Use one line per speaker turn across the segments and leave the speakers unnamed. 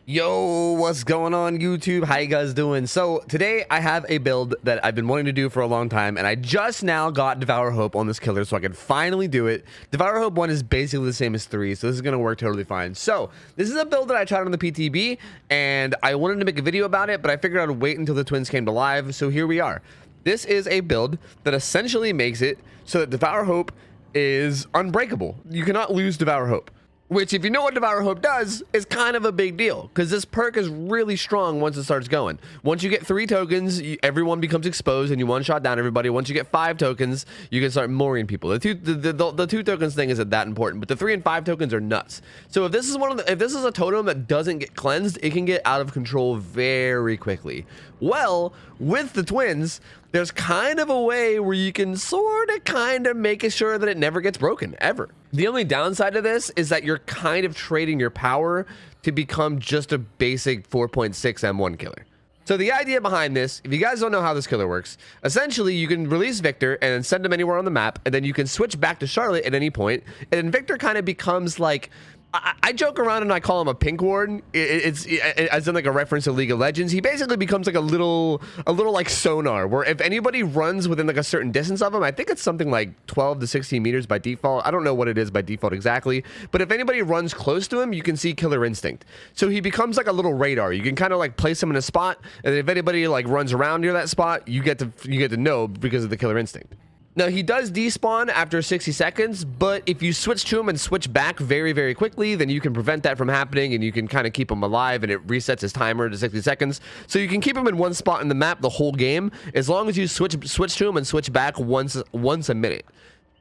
Yo, what's going on YouTube? How you guys doing? So today I have a build that I've been wanting to do for a long time, and I just now got Devour Hope on this killer so I can finally do it. Devour Hope 1 is basically the same as 3, so this is going to work totally fine. So this is a build that I tried on the PTB, and I wanted to make a video about it, but I figured I'd wait until the twins came to live, so here we are. This is a build that essentially makes it so that Devour Hope is unbreakable. You cannot lose Devour Hope. Which, if you know what Devour Hope does, is kind of a big deal, because this perk is really strong once it starts going. Once you get 3 tokens, everyone becomes exposed and you one-shot down everybody. Once you get 5 tokens, you can start mooring people. The 2 tokens thing isn't that important, but the 3 and 5 tokens are nuts. So if this is if this is a totem that doesn't get cleansed, it can get out of control very quickly. Well, with the twins, there's kind of a way where you can sort of make sure that it never gets broken, ever. The only downside to this is that you're kind of trading your power to become just a basic 4.6 M1 killer. So the idea behind this, if you guys don't know how this killer works, essentially you can release Victor and then send him anywhere on the map, and then you can switch back to Charlotte at any point, and then Victor kind of becomes like, I joke around and I call him a pink ward. It's as in like a reference to League of Legends. He basically becomes like a little like sonar, where if anybody runs within like a certain distance of him, I think it's something like 12 to 16 meters by default. I don't know what it is by default exactly, but if anybody runs close to him, you can see Killer Instinct. So he becomes like a little radar. You can kind of like place him in a spot, and if anybody like runs around near that spot, you get to know because of the Killer Instinct. Now, he does despawn after 60 seconds, but if you switch to him and switch back very, very quickly, then you can prevent that from happening, and you can kind of keep him alive, and it resets his timer to 60 seconds. So you can keep him in one spot in the map the whole game, as long as you switch to him and switch back once a minute.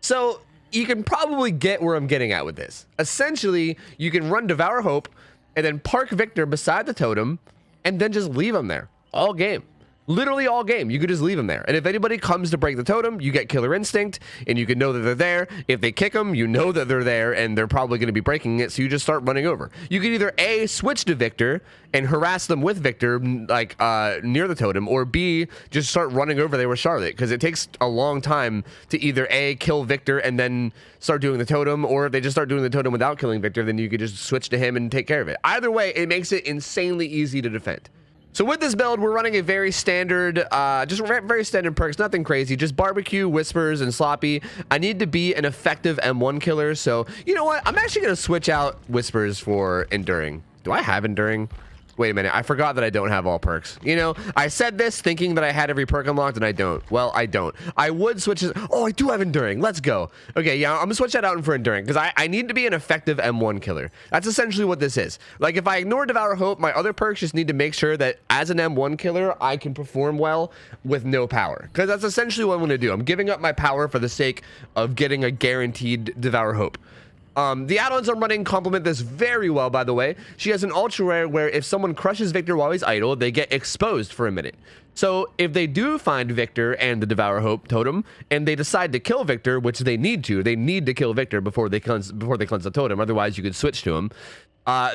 So you can probably get where I'm getting at with this. Essentially, you can run Devour Hope, and then park Victor beside the totem, and then just leave him there all game. Literally all game, you could just leave them there. And if anybody comes to break the totem, you get Killer Instinct, and you can know that they're there. If they kick them, you know that they're there, and they're probably going to be breaking it, so you just start running over. You can either A, switch to Victor and harass them with Victor, like near the totem, or B, just start running over there with Charlotte, because it takes a long time to either A, kill Victor and then start doing the totem, or if they just start doing the totem without killing Victor, then you could just switch to him and take care of it. Either way, it makes it insanely easy to defend. So with this build, we're running a very standard, very standard perks, nothing crazy, just barbecue, whispers, and sloppy. I need to be an effective M1 killer, so you know what? I'm actually going to switch out whispers for enduring. Do I have enduring? Wait a minute, I forgot that I don't have all perks. You know, I said this thinking that I had every perk unlocked, and I don't. Well, I don't. I would switch it. Oh, I do have enduring. Let's go. Okay, yeah, I'm gonna switch that out for enduring, because I need to be an effective M1 killer. That's essentially what this is. Like, if I ignore Devour Hope, my other perks just need to make sure that as an M1 killer, I can perform well with no power. Because that's essentially what I'm gonna do. I'm giving up my power for the sake of getting a guaranteed Devour Hope. The add-ons I'm running complement this very well, by the way. She has an ultra rare where if someone crushes Victor while he's idle, they get exposed for a minute. So if they do find Victor and the Devour Hope totem, and they decide to kill Victor, which they need to kill Victor before they cleanse the totem, otherwise you could switch to him,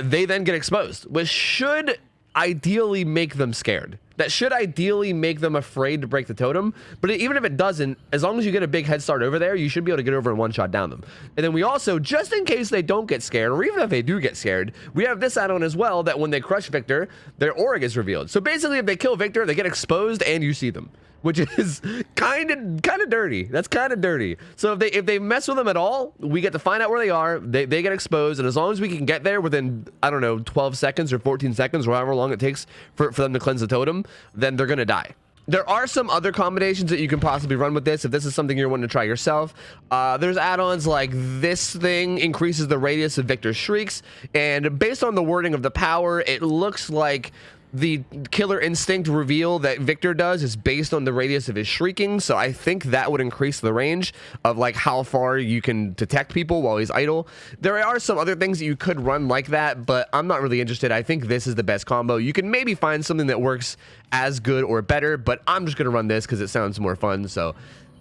they then get exposed, which should ideally make them scared. That should ideally make them afraid to break the totem, but even if it doesn't, as long as you get a big head start over there, you should be able to get over and one-shot down them. And then we also, just in case they don't get scared, or even if they do get scared, we have this add-on as well, that when they crush Victor, their aura is revealed. So basically, if they kill Victor, they get exposed and you see them, which is kind of dirty. That's kind of dirty. So if they mess with them at all, we get to find out where they are. They get exposed, and as long as we can get there within, I don't know, 12 seconds or 14 seconds, or however long it takes for them to cleanse the totem, then they're gonna die. There are some other combinations that you can possibly run with this if this is something you're wanting to try yourself. There's add-ons like this thing increases the radius of Victor's shrieks, and based on the wording of the power, it looks like the Killer Instinct reveal that Victor does is based on the radius of his shrieking, so I think that would increase the range of like how far you can detect people while he's idle. There are some other things that you could run like that, but I'm not really interested. I think this is the best combo. You can maybe find something that works as good or better, but I'm just gonna run this because it sounds more fun. So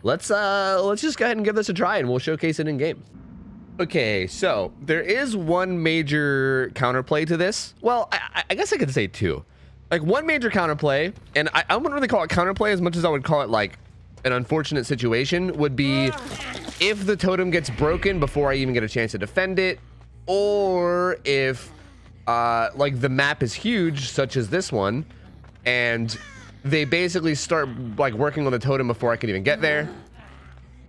let's just go ahead and give this a try, and we'll showcase it in game. Okay, so there is one major counterplay to this. Well, I guess I could say two. Like, one major counterplay, and I wouldn't really call it counterplay as much as I would call it like an unfortunate situation, would be if the totem gets broken before I even get a chance to defend it, or if like the map is huge, such as this one, and they basically start like working on the totem before I can even get there.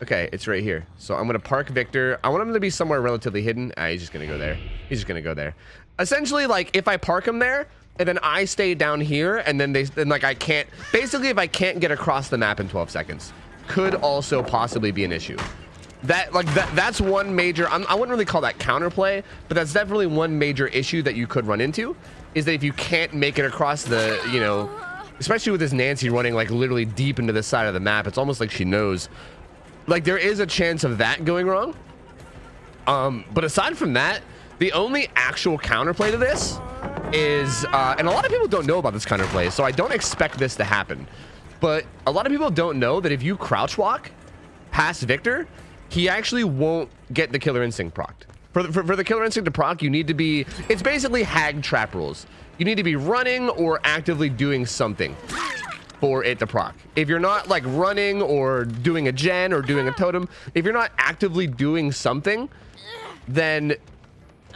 Okay, it's right here. So I'm gonna park Victor. I want him to be somewhere relatively hidden. He's just gonna go there. He's just gonna go there. Essentially, like if I park him there and then I stay down here, and then like I can't. Basically, if I can't get across the map in 12 seconds, could also possibly be an issue. That's one major. I wouldn't really call that counterplay, but that's definitely one major issue that you could run into. Is that if you can't make it across the, you know, especially with this Nancy running like literally deep into the side of the map, it's almost like she knows. Like there is a chance of that going wrong. But aside from that, the only actual counterplay to this is, and a lot of people don't know about this counterplay, so I don't expect this to happen. But a lot of people don't know that if you crouch walk past Victor, he actually won't get the Killer Instinct procced. For the Killer Instinct to proc, you need to be, it's basically hag trap rules. You need to be running or actively doing something for it to proc. If you're not like running or doing a gen or doing a totem, if you're not actively doing something, then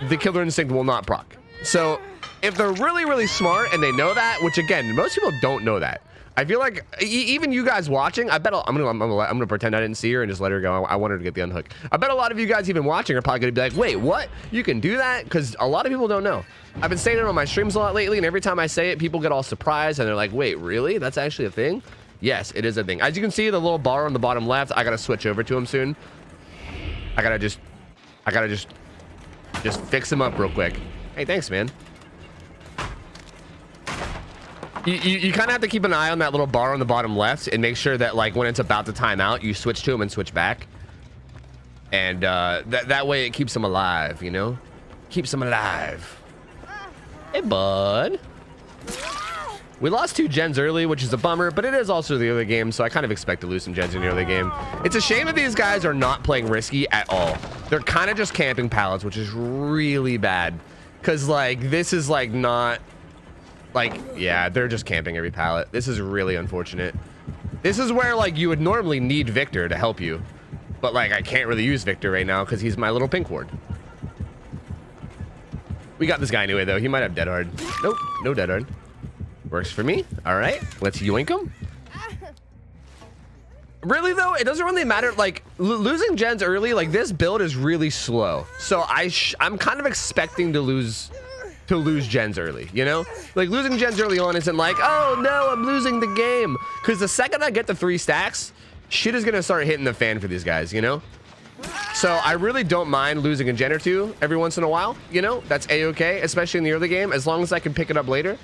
the Killer Instinct will not proc. So if they're really, really smart and they know that, which again, most people don't know that. I feel like even you guys watching, I bet I'm gonna pretend I didn't see her and just let her go. I want her to get the unhook. I bet a lot of you guys even watching are probably gonna be like, wait, what? You can do that? Because a lot of people don't know. I've been saying it on my streams a lot lately, and every time I say it, people get all surprised and they're like, wait, really? That's actually a thing? Yes, it is a thing. As you can see, the little bar on the bottom left, I gotta switch over to him soon. I gotta just fix him up real quick. Hey, thanks, man. You kind of have to keep an eye on that little bar on the bottom left and make sure that like when it's about to time out, you switch to him and switch back. And that way it keeps him alive, you know? Keeps him alive. Hey, bud. We lost 2 gens early, which is a bummer, but it is also the early game, so I kind of expect to lose some gens in the early game. It's a shame that these guys are not playing risky at all. They're kind of just camping pallets, which is really bad. Because, like, this is, like, not... Like, yeah, they're just camping every pallet. This is really unfortunate. This is where, like, you would normally need Victor to help you. But, like, I can't really use Victor right now because he's my little pink ward. We got this guy anyway, though. He might have dead hard. Nope, no dead hard. Works for me. All right, let's yoink him. Really, though, it doesn't really matter. Like, losing gens early, like, this build is really slow. So I'm kind of expecting to lose gens early, you know? Like, losing gens early on isn't like, oh, no, I'm losing the game. Because the second I get the 3 stacks, shit is going to start hitting the fan for these guys, you know? So I really don't mind losing a gen or 2 every once in a while, you know? That's a-okay, especially in the early game, as long as I can pick it up later.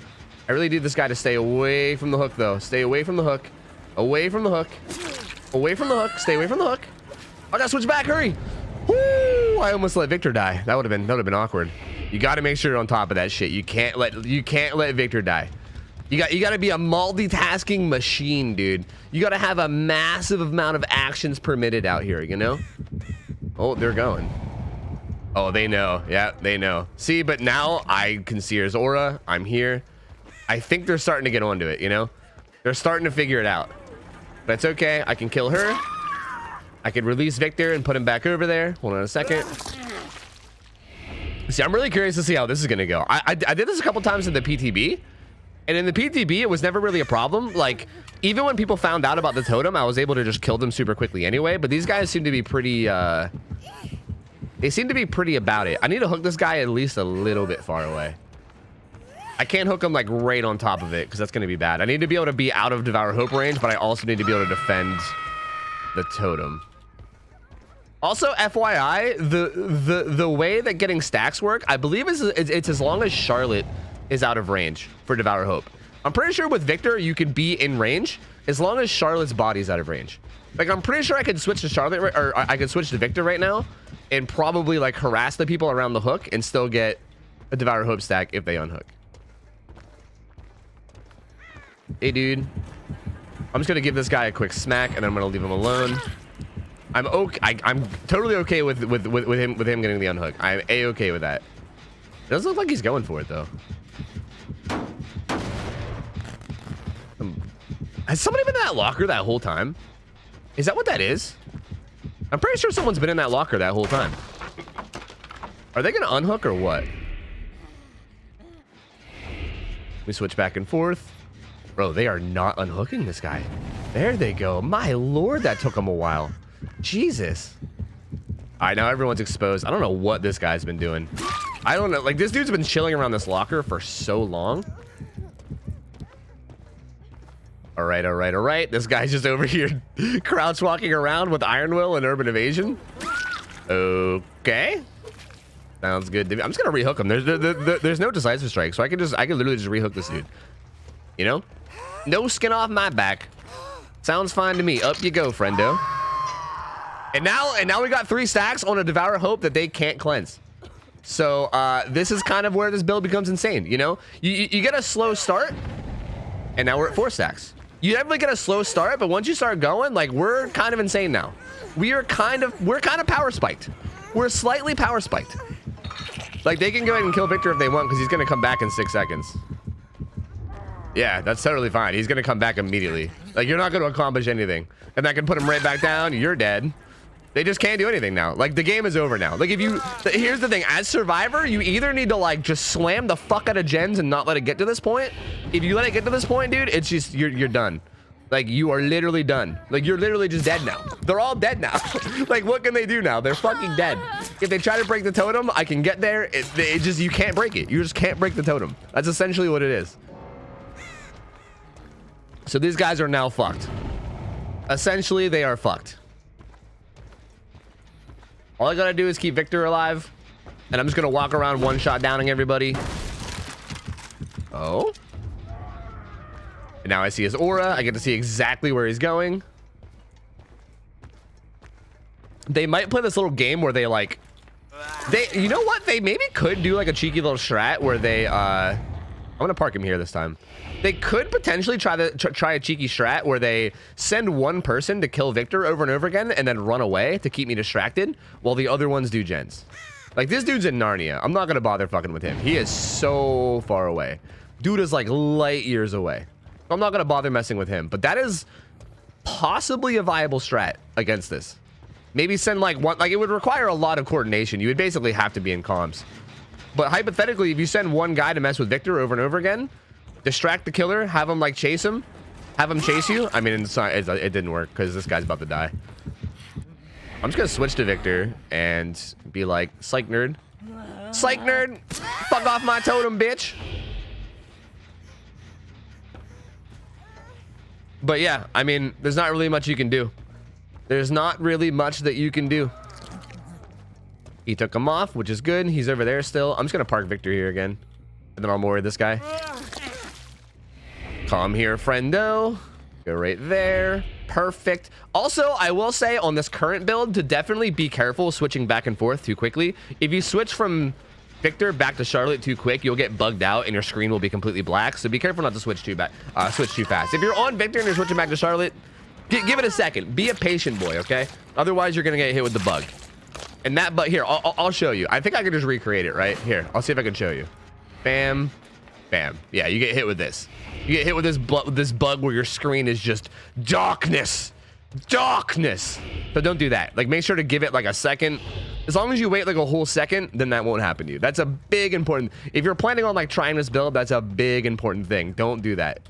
I really need this guy to stay away from the hook, though. Stay away from the hook. Away from the hook. Away from the hook. Stay away from the hook. I gotta switch back. Hurry. Woo! I almost let Victor die. That would have been awkward. You got to make sure you're on top of that shit. You can't let Victor die. You got to be a multitasking machine, dude. You got to have a massive amount of actions permitted out here, you know? Oh, they're going. Oh, they know. Yeah, they know. See, but now I can see his aura. I'm here. I think they're starting to get onto it, you know? They're starting to figure it out. But it's okay. I can kill her. I can release Victor and put him back over there. Hold on a second. See, I'm really curious to see how this is going to go. I did this a couple times in the PTB. And in the PTB, it was never really a problem. Like, even when people found out about the totem, I was able to just kill them super quickly anyway. But these guys seem to be pretty... they seem to be pretty about it. I need to hook this guy at least a little bit far away. I can't hook him, like, right on top of it, because that's going to be bad. I need to be able to be out of Devour Hope range, but I also need to be able to defend the totem. Also, FYI, the way that getting stacks work, I believe it's as long as Charlotte is out of range for Devour Hope. I'm pretty sure with Victor, you could be in range as long as Charlotte's body's out of range. Like, I'm pretty sure I could switch to Charlotte, or I could switch to Victor right now and probably, like, harass the people around the hook and still get a Devour Hope stack if they unhook. Hey, dude. I'm just going to give this guy a quick smack, and then I'm going to leave him alone. I'm okay. I'm totally okay with him getting the unhook. I'm a-okay with that. It doesn't look like he's going for it, though. Has somebody been in that locker that whole time? Is that what that is? I'm pretty sure someone's been in that locker that whole time. Are they going to unhook or what? We switch back and forth. Bro, they are not unhooking this guy. There they go. My lord, that took them a while. Jesus. All right, now everyone's exposed. I don't know what this guy's been doing. I don't know. Like, this dude's been chilling around this locker for so long. All right, all right, all right. This guy's just over here crouch walking around with Iron Will and Urban Evasion. Okay. Sounds good to me. I'm just gonna rehook him. There's no decisive strike, so I can literally just rehook this dude. You know? No skin off my back. Sounds fine to me. Up you go, friendo. And now we got 3 stacks on a Devour Hope that they can't cleanse. So this is kind of where this build becomes insane. You know, you get a slow start, and now we're at 4 stacks. You definitely get a slow start, but once you start going, like, we're kind of insane now. We're kind of power spiked. We're slightly power spiked. Like, they can go ahead and kill Victor if they want, because he's gonna come back in 6 seconds. Yeah, that's totally fine. He's gonna come back immediately. Like, you're not gonna accomplish anything. And that can put him right back down. You're dead. They just can't do anything now. Like, the game is over now. Like, if you... Here's the thing. As Survivor, you either need to, like, just slam the fuck out of gens and not let it get to this point. If you let it get to this point, dude, it's just... You're done. Like, you are literally done. Like, you're literally just dead now. They're all dead now. Like, what can they do now? They're fucking dead. If they try to break the totem, I can get there. It just... You can't break it. You just can't break the totem. That's essentially what it is. So these guys are now fucked. Essentially, they are fucked. All I gotta do is keep Victor alive. And I'm just gonna walk around one-shot downing everybody. Oh. And now I see his aura. I get to see exactly where he's going. They might play this little game where they, like... You know what? They maybe could do, like, a cheeky little strat where they, I'm gonna park him here this time. They could potentially try a cheeky strat where they send one person to kill Victor over and over again and then run away to keep me distracted while the other ones do gens. Like, this dude's in Narnia. I'm not gonna bother fucking with him. He is so far away. Dude is like light years away. I'm not gonna bother messing with him. But that is possibly a viable strat against this. Maybe send like one. Like, it would require a lot of coordination. You would basically have to be in comms. But hypothetically, if you send one guy to mess with Victor over and over again, distract the killer, have him like chase him, have him chase you. I mean, it didn't work because this guy's about to die. I'm just gonna switch to Victor and be like, psych nerd, fuck off my totem, bitch. But yeah, I mean, there's not really much you can do. There's not really much that you can do. He took him off, which is good. He's over there still. I'm just gonna park Victor here again, and then I'll worry this guy. Come here, friendo. Go right there. Perfect. Also, I will say on this current build to definitely be careful switching back and forth too quickly. If you switch from Victor back to Charlotte too quick, you'll get bugged out and your screen will be completely black. So be careful not to switch too fast. If you're on Victor and you're switching back to Charlotte, give it a second. Be a patient boy, okay? Otherwise, you're gonna get hit with the bug. And that, but here, I'll show you. I think I can just recreate it, right? Here, I'll see if I can show you. Bam. Bam. Yeah, you get hit with this. You get hit with this bug where your screen is just darkness. Darkness. So don't do that. Like, make sure to give it like a second. As long as you wait like a whole second, then that won't happen to you. That's a big important. If you're planning on like trying this build, that's a big important thing. Don't do that.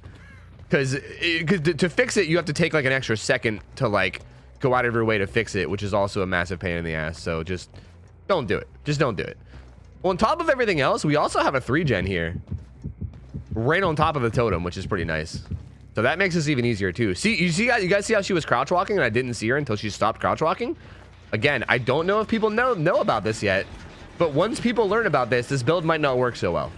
Because to fix it, you have to take like an extra second to like go out of your way to fix it, which is also a massive pain in the ass. So just don't do it. Just don't do it. On top of everything else, we also have a 3-gen here. Right on top of the totem, which is pretty nice. So that makes this even easier too. You guys see how she was crouch walking and I didn't see her until she stopped crouch walking? Again, I don't know if people know about this yet, but once people learn about this, this build might not work so well.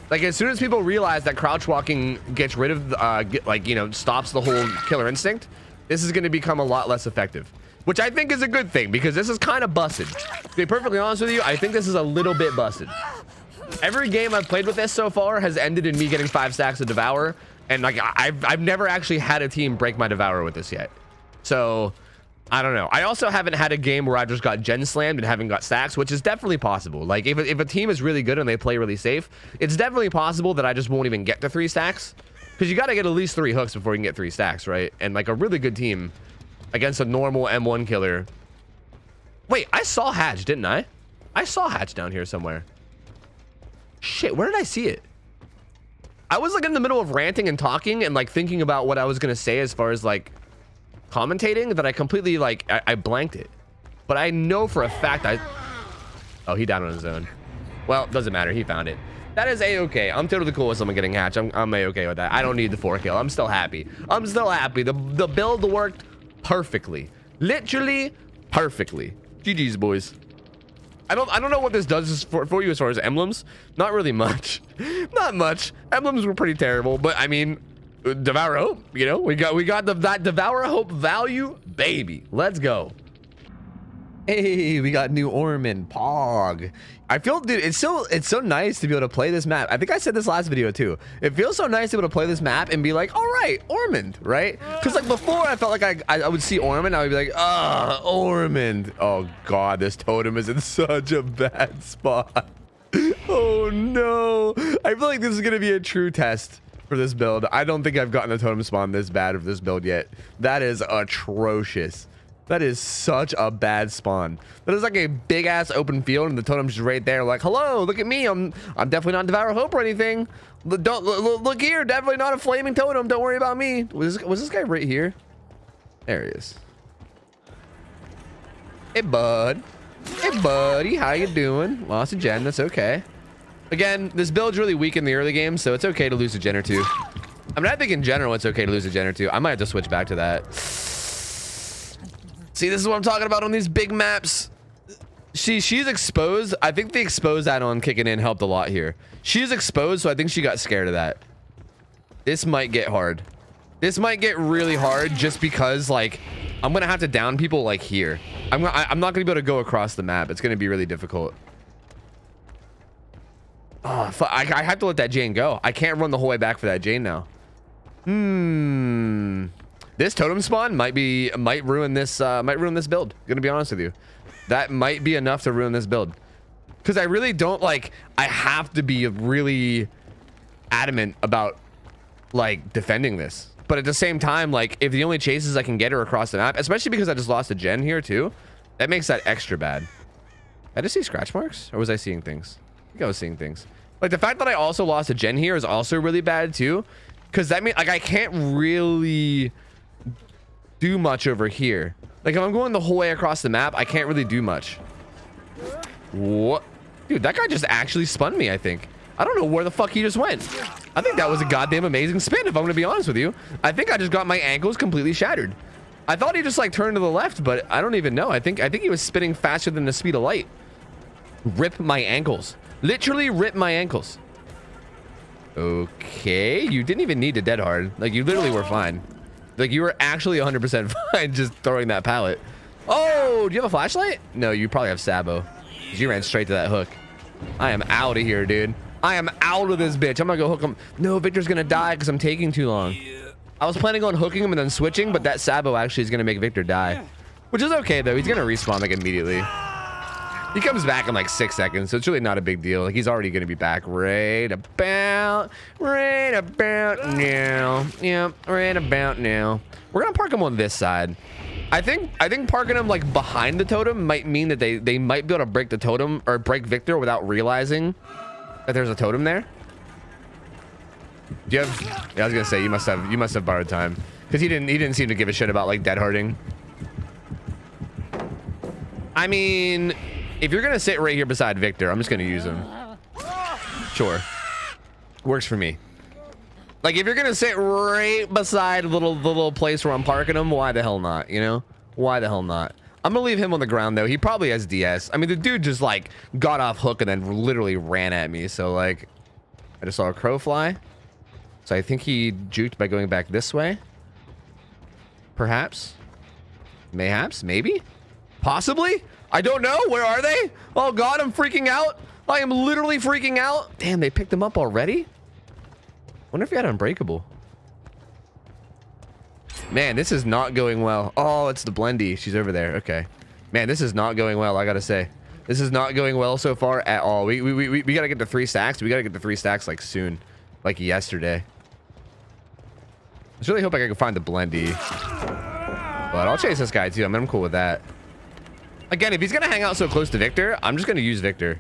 Like, as soon as people realize that crouch walking gets rid of, stops the whole killer instinct, this is going to become a lot less effective, which I think is a good thing because this is kind of busted. To be perfectly honest with you, I think this is a little bit busted. Every game I've played with this so far has ended in me getting 5 stacks of Devour, and like I've never actually had a team break my Devour with this yet. So I don't know. I also haven't had a game where I just got gen slammed and haven't got stacks, which is definitely possible. Like, if a team is really good and they play really safe, it's definitely possible that I just won't even get to 3 stacks, because you got to get at least 3 hooks before you can get 3 stacks, right? And like a really good team against a normal M1 killer. Wait, I saw Hatch, didn't I? I saw Hatch down here somewhere. Shit, where did I see it? I was like in the middle of ranting and talking and like thinking about what I was gonna say as far as like commentating that I completely like I blanked it. But I know for a fact oh, he died on his own. Well, doesn't matter, he found it. That is a-okay. I'm totally cool with someone getting hatched. I'm a-okay with that. I don't need the 4 kill. I'm still happy. I'm still happy. The build worked perfectly. Literally perfectly. GG's, boys. I don't know what this does for you as far as emblems. Not really much. Not much. Emblems were pretty terrible, but I mean, Devour Hope, you know, we got that Devour Hope value, baby. Let's go. Hey, we got new Orman Pog. I feel, dude, it's so nice to be able to play this map. I think I said this last video too. It feels so nice to be able to play this map and be like, all right, Ormond, right? Because like before, I felt like I would see Ormond, I would be like, ah, Ormond. Oh God, this totem is in such a bad spot. Oh no. I feel like this is gonna be a true test for this build. I don't think I've gotten a totem spawn this bad of this build yet. That is atrocious. That is such a bad spawn. That is like a big ass open field and the totem's just right there like, hello, look at me. I'm definitely not Devour Hope or anything. Look here, definitely not a flaming totem. Don't worry about me. Was this guy right here? There he is. Hey bud. Hey buddy, how you doing? Lost a gen, that's okay. Again, this build's really weak in the early game, so it's okay to lose a gen or two. I mean, I think in general it's okay to lose a gen or two. I might have to switch back to that. See, this is what I'm talking about on these big maps. She's exposed. I think the exposed add-on kicking in helped a lot here. She's exposed, so I think she got scared of that. This might get hard. This might get really hard just because, like, I'm gonna have to down people like here. I'm not gonna be able to go across the map. It's gonna be really difficult. Oh, I have to let that Jane go. I can't run the whole way back for that Jane now. This totem spawn might ruin this build. Gonna be honest with you. That might be enough to ruin this build. Because I really don't like, I have to be really adamant about like defending this. But at the same time, like if the only chases I can get are across the map, especially because I just lost a gen here too, that makes that extra bad. Did I just see scratch marks or was I seeing things? I think I was seeing things. Like the fact that I also lost a gen here is also really bad too. Because that means like I can't really do much over here. Like if I'm going the whole way across the map, I can't really do much. What? Dude, that guy just actually spun me, I think. I don't know where the fuck he just went. I think that was a goddamn amazing spin, if I'm gonna be honest with you. I think I just got my ankles completely shattered. I thought he just like turned to the left, but I don't even know. I think he was spinning faster than the speed of light. Rip my ankles. Literally rip my ankles. Okay, you didn't even need to dead hard. Like you literally were fine. Like you were actually 100% fine just throwing that pallet. Oh, do you have a flashlight? No, you probably have Sabo. You ran straight to that hook. I am out of here, dude. I am out of this bitch. I'm gonna go hook him. No, Victor's gonna die because I'm taking too long. I was planning on hooking him and then switching, but that Sabo actually is gonna make Victor die. Which is okay though, he's gonna respawn like immediately. He comes back in like 6 seconds, so it's really not a big deal. Like he's already gonna be back right about now. Yeah, right about now. We're gonna park him on this side. I think parking him like behind the totem might mean that they might be able to break the totem or break Victor without realizing that there's a totem there. Do you have? Yeah, I was gonna say you must have borrowed time because he didn't seem to give a shit about like dead harding. I mean, if you're gonna sit right here beside Victor, I'm just gonna use him. Sure, works for me. Like if you're gonna sit right beside the little place where I'm parking him, why the hell not? You know, why the hell not? I'm gonna leave him on the ground though. He probably has DS. I mean, the dude just like got off hook and then literally ran at me. So like, I just saw a crow fly. So I think he juked by going back this way. Perhaps, mayhaps, maybe, possibly. I don't know. Where are they? Oh God, I'm freaking out. I am literally freaking out. Damn, they picked him up already. Wonder if he had Unbreakable. Man, this is not going well. Oh, it's the Blendy. She's over there. Okay. Man, this is not going well, I gotta say. This is not going well so far at all. We gotta get to 3 stacks. We gotta get to 3 stacks like soon. Like yesterday. I was really hoping I could find the Blendy. But I'll chase this guy too. I mean, I'm cool with that. Again, if he's gonna hang out so close to Victor, I'm just gonna use Victor.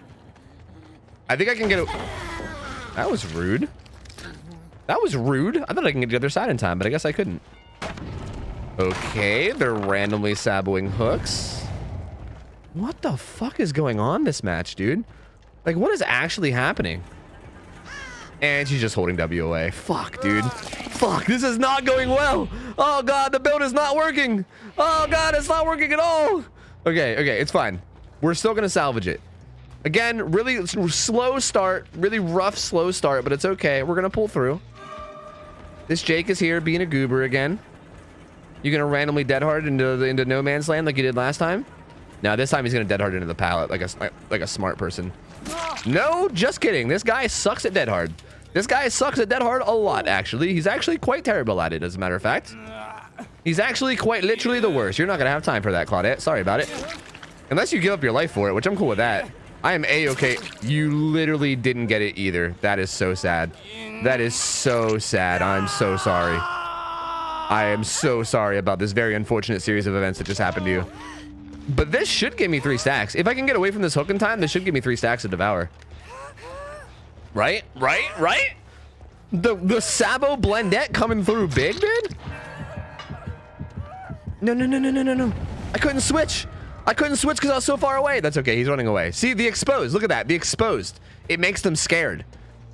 I think I can get a... That was rude. That was rude. I thought I could get to the other side in time, but I guess I couldn't. Okay, they're randomly saboing hooks. What the fuck is going on this match, dude? Like, what is actually happening? And she's just holding W away. Fuck, dude. Fuck, this is not going well. Oh, God, the build is not working. Oh, God, it's not working at all. Okay, okay, it's fine. We're still going to salvage it. Again, really slow start. Really rough, slow start, but it's okay. We're going to pull through. This Jake is here being a goober again. You're going to randomly dead hard into no man's land like you did last time? Now, this time he's going to dead hard into the pallet like a smart person. No, just kidding. This guy sucks at dead hard. This guy sucks at dead hard a lot, actually. He's actually quite terrible at it, as a matter of fact. He's actually quite literally the worst. You're not going to have time for that, Claudette. Sorry about it. Unless you give up your life for it, which I'm cool with that. I am A-okay. You literally didn't get it either. That is so sad. That is so sad. I'm so sorry. I am so sorry about this very unfortunate series of events that just happened to you. But this should give me 3 stacks. If I can get away from this hook in time, this should give me 3 stacks to devour. Right? Right? Right? The Sabo Blendette coming through big, dude? No, no, no, no, no, no, no. I couldn't switch. I couldn't switch because I was so far away. That's okay. He's running away. See, the exposed. Look at that. The exposed. It makes them scared.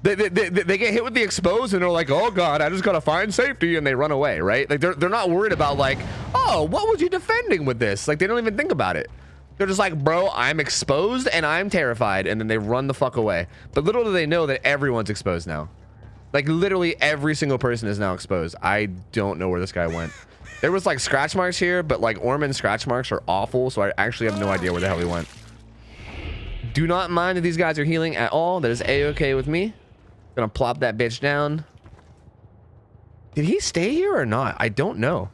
They get hit with the exposed and they're like, oh, God, I just got to find safety. And they run away, right? Like, they're not worried about, like, oh, what was you defending with this? Like, they don't even think about it. They're just like, bro, I'm exposed and I'm terrified. And then they run the fuck away. But little do they know that everyone's exposed now. Like, literally every single person is now exposed. I don't know where this guy went. There was, like, scratch marks here, but, like, Ormond scratch marks are awful. So I actually have no idea where the hell he went. Do not mind that these guys are healing at all. That is A-okay with me. Gonna plop that bitch down. Did he stay here or not? I don't know.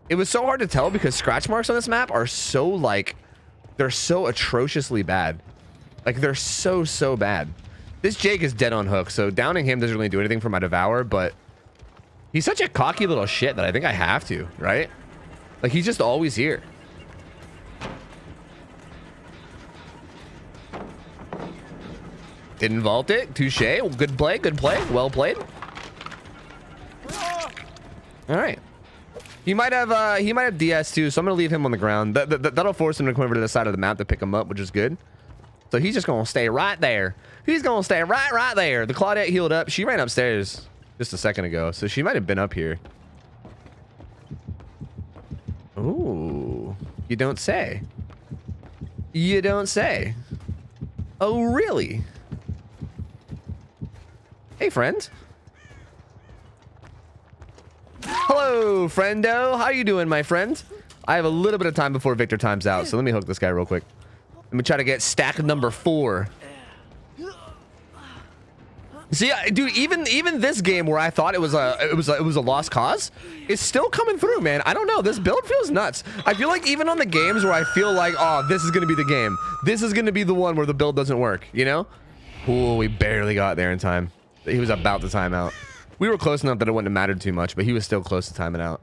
It was so hard to tell because scratch marks on this map are so, like, they're so atrociously bad. Like, they're so bad. This Jake is dead on hook, so downing him doesn't really do anything for my devour, but he's such a cocky little shit that I think I have to, right? Like, he's just always here. Didn't vault it. Touche. Good play. Good play. Well played. All right. He might have DS too, so I'm gonna leave him on the ground. That'll force him to come over to the side of the map to pick him up, which is good. So he's just gonna stay right there. He's gonna stay right there. The Claudette healed up. She ran upstairs just a second ago, so she might have been up here. Ooh, you don't say. You don't say. Oh, really? Hey, friend. Hello, friendo. How you doing, my friend? I have a little bit of time before Victor times out, so let me hook this guy real quick. Let me try to get stack number 4. See, dude, even this game where I thought it was a lost cause, it's still coming through, man. I don't know. This build feels nuts. I feel like even on the games where I feel like, oh, this is gonna be the game. This is gonna be the one where the build doesn't work. You know? Ooh, we barely got there in time. He was about to time out. We were close enough that it wouldn't have mattered too much, but he was still close to timing out.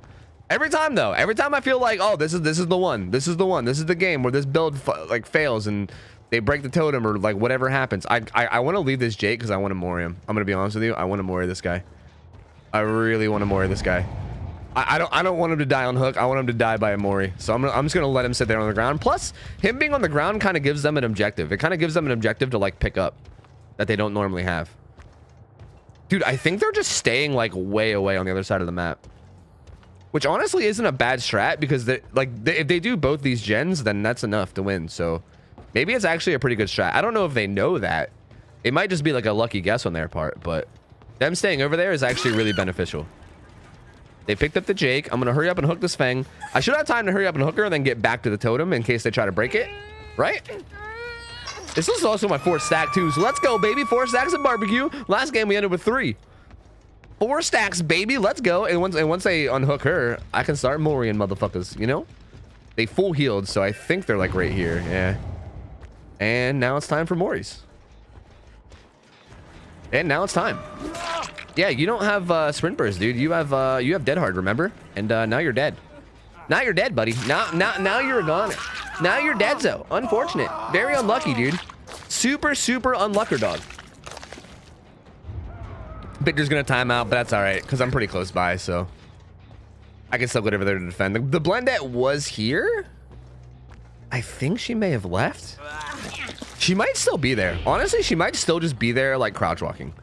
Every time though, every time I feel like, oh, this is the one. This is the one. This is the game where this build like fails and they break the totem or like whatever happens. I want to leave this Jake because I want to Mori him. I'm gonna be honest with you. I want to Mori this guy. I really want to Mori this guy. I don't want him to die on hook. I want him to die by a Mori. So I'm just gonna let him sit there on the ground. Plus, him being on the ground kind of gives them an objective. It kind of gives them an objective to like pick up that they don't normally have. Dude, I think they're just staying like way away on the other side of the map, which honestly isn't a bad strat because if they do both these gens, then that's enough to win. So maybe it's actually a pretty good strat. I don't know if they know that. It might just be like a lucky guess on their part, but them staying over there is actually really beneficial. They picked up the Jake. I'm gonna hurry up and hook this Fang. I should have time to hurry up and hook her and then get back to the totem in case they try to break it, right? This is also my 4th stack too, so let's go, baby. 4 stacks of barbecue. Last game we ended with 3. 4 stacks, baby. Let's go. And once they unhook her, I can start Morian motherfuckers, you know? They full healed, so I think they're like right here. Yeah. And now it's time for Moris. And now it's time. Yeah, you don't have sprint burst, dude. You have dead hard, remember? And now you're dead. Now you're dead, buddy. Now you're a goner. Now you're dead, so unfortunate. Very unlucky, dude. Super unlucker, dog. Victor's gonna time out, but that's all right because I'm pretty close by, so I can still go over there to defend. The Blendette was here. I think she may have left. She might still be there. Honestly, she might still just be there, like crouch walking.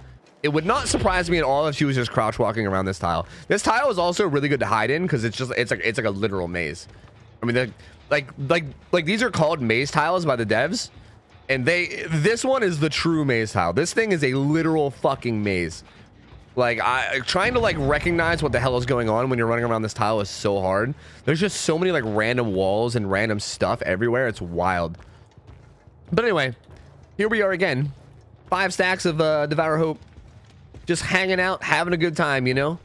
It would not surprise me at all if she was just crouch walking around this tile. This tile is also really good to hide in because it's like a literal maze. I mean, like these are called maze tiles by the devs, and this one is the true maze tile. This thing is a literal fucking maze. Like, trying to like recognize what the hell is going on when you're running around this tile is so hard. There's just so many like random walls and random stuff everywhere. It's wild. But anyway, here we are again. 5 stacks of Devour Hope. Just hanging out, having a good time, you know?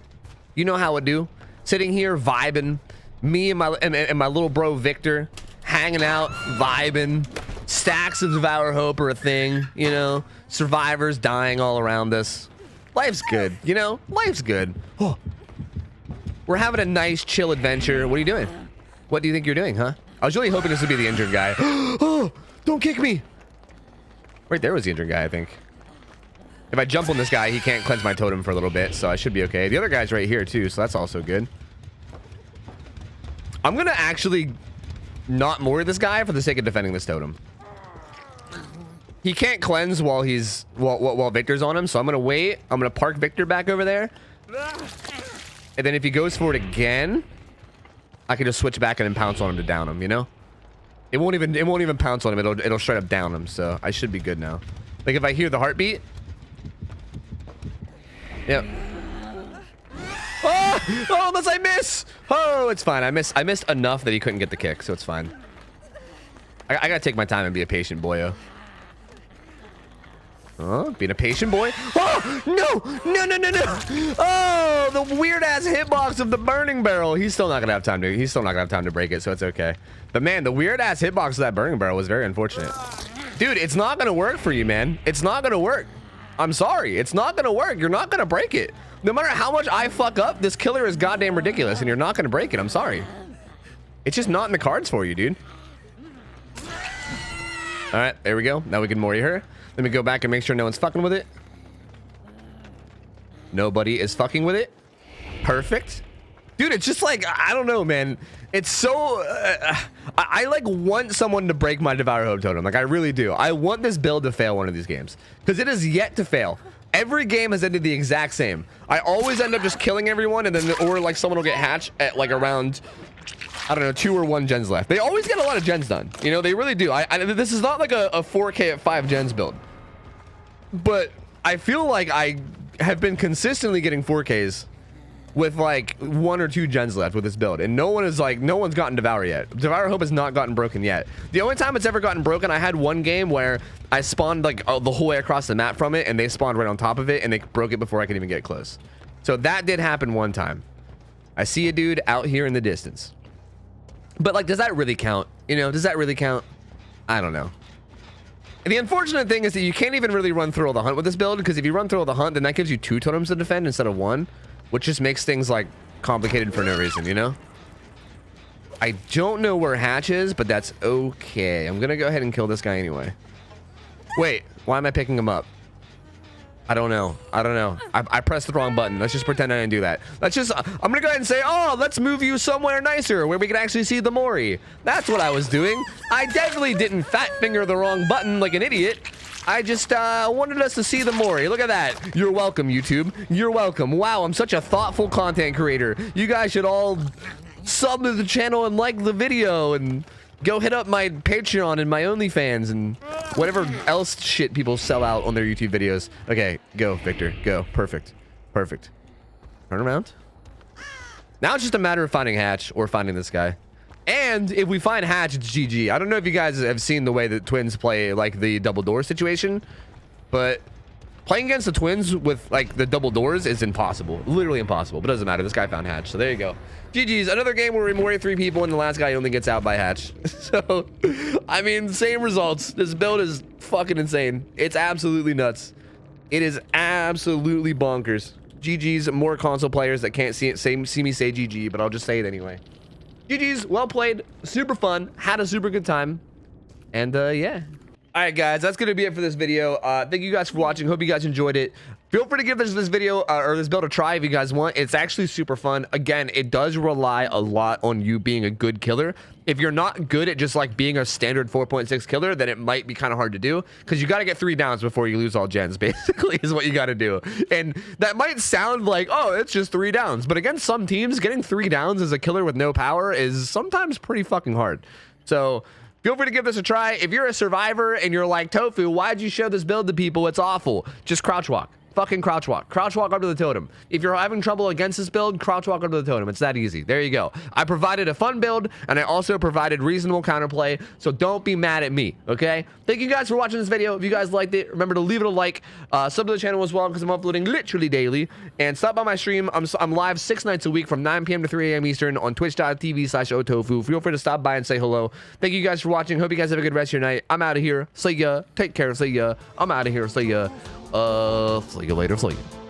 You know how it do. Sitting here, vibing. Me and my little bro Victor, hanging out, vibing. Stacks of Devour Hope are a thing, you know? Survivors dying all around us. Life's good, you know? Life's good. Oh. We're having a nice, chill adventure. What are you doing? What do you think you're doing, huh? I was really hoping this would be the injured guy. Oh, don't kick me. Right there was the injured guy, I think. If I jump on this guy, he can't cleanse my totem for a little bit, so I should be okay. The other guy's right here, too, so that's also good. I'm going to actually not moor this guy for the sake of defending this totem. He can't cleanse while Victor's on him, so I'm gonna wait. I'm gonna park Victor back over there, and then if he goes for it again, I can just switch back and then pounce on him to down him. You know, it won't even pounce on him. It'll straight up down him. So I should be good now. Like if I hear the heartbeat, yep. Oh, unless I miss. Oh, it's fine. I missed enough that he couldn't get the kick, so it's fine. I gotta take my time and be a patient boyo. Oh, being a patient boy. Oh, no. Oh, the weird ass hitbox of the burning barrel. He's still not gonna have time to break it, so it's okay. But man, the weird ass hitbox of that burning barrel was very unfortunate. Dude, it's not gonna work for you, man. It's not gonna work. I'm sorry. It's not gonna work. You're not gonna break it. No matter how much I fuck up, this killer is goddamn ridiculous, and you're not gonna break it. I'm sorry. It's just not in the cards for you, dude. All right, there we go. Now we can Mori her. Let me go back and make sure no one's fucking with it. Nobody is fucking with it. Perfect. Dude, it's just like, I don't know, man. It's so... I like want someone to break my Devour Hope totem. Like, I really do. I want this build to fail one of these games. Because it is yet to fail. Every game has ended the exact same. I always end up just killing everyone, and then, or like someone will get hatched at like around... I don't know, 2 or 1 gens left. They always get a lot of gens done. You know, they really do. This is not like a 4K at 5 gens build. But I feel like I have been consistently getting 4Ks with like 1 or 2 gens left with this build. And no one's gotten Devour yet. Devour Hope has not gotten broken yet. The only time it's ever gotten broken, I had one game where I spawned like the whole way across the map from it, and they spawned right on top of it, and they broke it before I could even get close. So that did happen one time. I see a dude out here in the distance. But like, does that really count? You know, does that really count? I don't know. And the unfortunate thing is that you can't even really run through the hunt with this build, because if you run through the hunt, then that gives you 2 totems to defend instead of 1, which just makes things like complicated for no reason, you know? I don't know where Hatch is, but that's okay. I'm gonna go ahead and kill this guy anyway. Wait, why am I picking him up? I don't know. I pressed the wrong button. Let's just pretend I didn't do that. I'm gonna go ahead and say, oh, let's move you somewhere nicer where we can actually see the Mori. That's what I was doing. I definitely didn't fat finger the wrong button like an idiot. I just wanted us to see the Mori. Look at that. You're welcome, YouTube. You're welcome. Wow, I'm such a thoughtful content creator. You guys should all sub to the channel and like the video and go hit up my Patreon and my OnlyFans and whatever else shit people sell out on their YouTube videos. Okay, go, Victor. Go. Perfect. Perfect. Turn around. Now it's just a matter of finding Hatch or finding this guy. And if we find Hatch, it's GG. I don't know if you guys have seen the way that twins play, like, the double door situation, but playing against the twins with, like, the double doors is impossible. Literally impossible. But it doesn't matter. This guy found Hatch. So there you go. GG's. Another game where we Mori 3 people and the last guy only gets out by Hatch. So, I mean, same results. This build is fucking insane. It's absolutely nuts. It is absolutely bonkers. GG's. More console players that can't see me say GG, but I'll just say it anyway. GG's. Well played. Super fun. Had a super good time. And, yeah. All right, guys, that's going to be it for this video. Thank you guys for watching. Hope you guys enjoyed it. Feel free to give this video or this build a try if you guys want. It's actually super fun. Again, it does rely a lot on you being a good killer. If you're not good at just like being a standard 4.6 killer, then it might be kind of hard to do, because you got to get 3 downs before you lose all gens, basically, is what you got to do. And that might sound like, oh, it's just 3 downs. But against some teams, getting 3 downs as a killer with no power is sometimes pretty fucking hard. So feel free to give this a try. If you're a survivor and you're like, Tofu, why'd you show this build to people? It's awful. Just crouch walk. Fucking crouch walk. Crouch walk up to the totem. If you're having trouble against this build, crouch walk up to the totem. It's that easy. There you go. I provided a fun build, and I also provided reasonable counterplay, so don't be mad at me, okay? Thank you guys for watching this video. If you guys liked it, remember to leave it a like, sub to the channel as well, because I'm uploading literally daily, and stop by my stream. I'm live 6 nights a week from 9 p.m. to 3 a.m. Eastern on twitch.tv/OhTofu. Feel free to stop by and say hello. Thank you guys for watching. Hope you guys have a good rest of your night. I'm out of here. See ya. Take care. See ya. I'm out of here. See ya. See you later. See you.